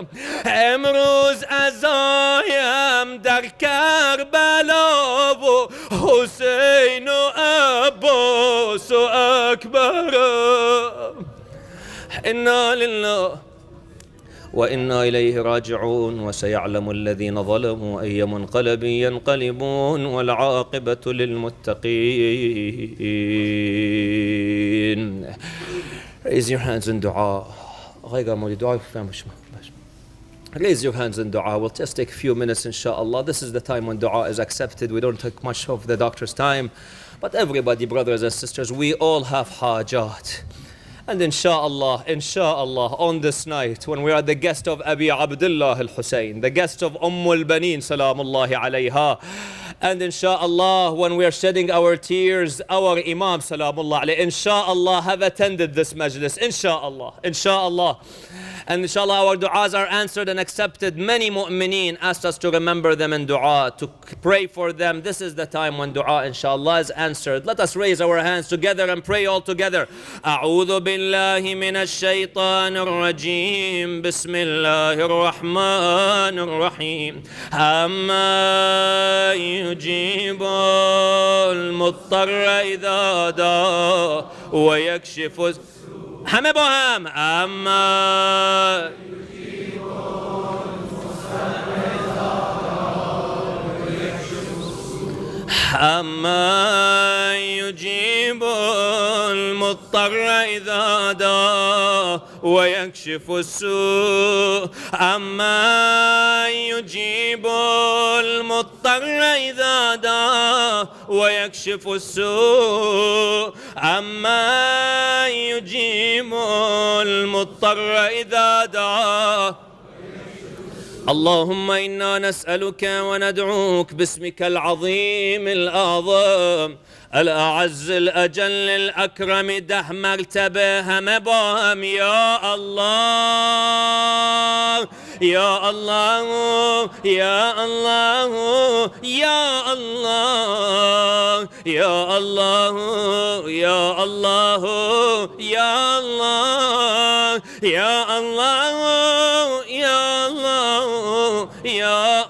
امروز عزایم در کربلا و حسین و عباس و اکبر. انا لله وإنا إليه راجعون. وسيعلم الذين ظلموا أي منقلب ينقلبون والعاقبة للمتقين. Raise your hands in dua. Raise your hands in dua. We'll just take a few minutes inshallah. This is the time when dua is accepted. We don't take much of the doctor's time. But everybody, brothers and sisters, we all have hajat. And inshallah, on this night, when we are the guest of Abi Abdullah al-Hussein, the guest of al-Baneen, salamullahi alayha, and inshallah, when we are shedding our tears, our Imam, salamullah alayhi, inshallah, have attended this majlis, inshallah. And inshallah, our du'as are answered and accepted. Many mu'mineen asked us to remember them in dua, to pray for them. This is the time when dua, inshallah, is answered. Let us raise our hands together and pray all together. أعوذ بالله من الشيطان الرجيم. بسم الله الرحمن الرحيم. أما يجيب المضطر إذا دعا ويكشف همه با هم. اما أما يجيب المضطر إذا دعا ويكشف السوء. أما يجيب المضطر إذا دعا ويكشف السوء. أما يجيب المضطر إذا دعا. اللهم إنا نسألك وندعوك باسمك العظيم الأعظم الأعز الأجل الأكرم ده مرتبة هم باهم. يا الله يا الله يا الله يا الله يا الله يا الله يا الله يا الله يا الله يا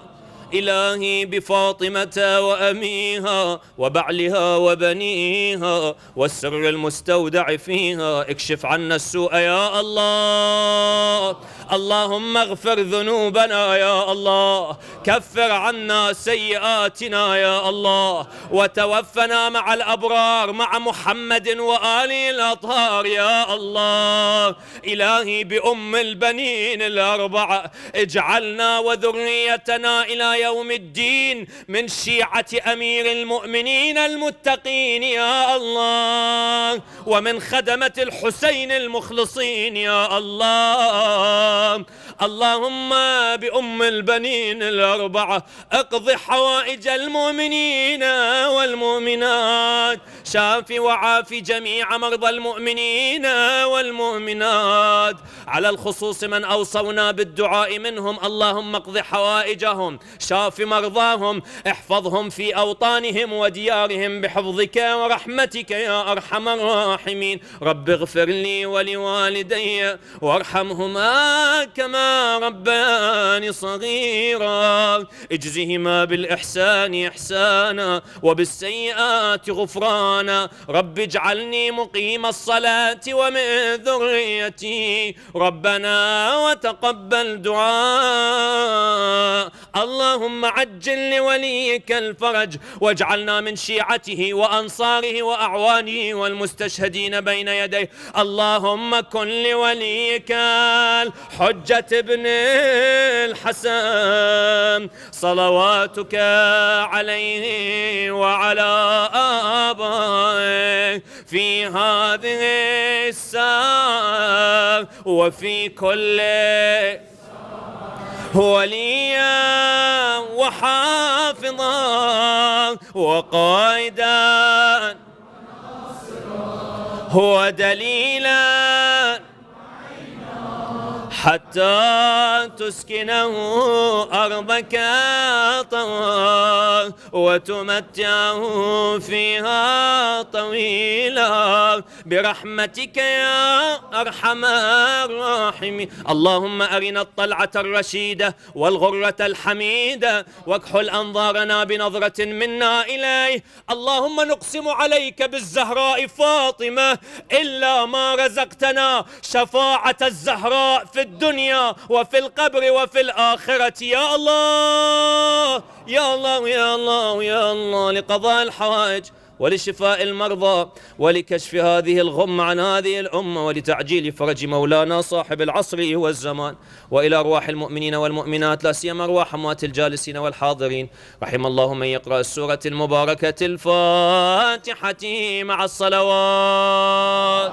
إلهي بفاطمة وأميها وبعلها وبنيها والسر المستودع فيها اكشف عنا السوء يا الله. اللهم اغفر ذنوبنا يا الله، كفر عنا سيئاتنا يا الله، وتوفنا مع الأبرار مع محمد وآله الأطهار يا الله. إلهي بأم البنين الأربعة اجعلنا وذريتنا إلى يوم الدين من شيعة أمير المؤمنين المتقين يا الله، ومن خدمة الحسين المخلصين يا الله. اللهم بأم البنين الأربعة اقض حوائج المؤمنين والمؤمنات، شافي وعافي جميع مرضى المؤمنين والمؤمنات، على الخصوص من أوصونا بالدعاء منهم. اللهم اقض حوائجهم، شاف مرضاهم، احفظهم في أوطانهم وديارهم بحفظك ورحمتك يا أرحم الراحمين. رب اغفر لي ولوالدي وارحمهما كما ربياني صغيرا، اجزهما بالإحسان إحسانا وبالسيئات غفرانا. رب اجعلني مقيم الصلاة ومن ذريتي، ربنا وتقبل دعاء. اللهم عجل لوليك الفرج، واجعلنا من شيعته وأنصاره وأعوانه والمستشهدين بين يديه. اللهم كن لوليك الحجة ابن الحسن صلواتك عليه وعلى آبائه في هذه الساعة وفي كل وليا وحافظا وقائدا هو دليلا حتى تسكنه أرضك طوعا وتمتعه فيها طويلا برحمتك يا أرحم الراحمين. اللهم أرنا الطلعة الرشيدة والغرة الحميدة، واكحل أنظارنا بنظرة منا إليه. اللهم نقسم عليك بالزهراء فاطمة إلا ما رزقتنا شفاعة الزهراء في الدنيا وفي القبر وفي الآخرة يا الله يا الله يا الله يا الله، لقضاء الحوائج ولشفاء المرضى ولكشف هذه الغمة عن هذه الأمة ولتعجيل فرج مولانا صاحب العصر والزمان، وإلى أرواح المؤمنين والمؤمنات لا سيما أرواح أموات الجالسين والحاضرين. رحم الله من يقرأ السورة المباركة الفاتحة مع الصلوات.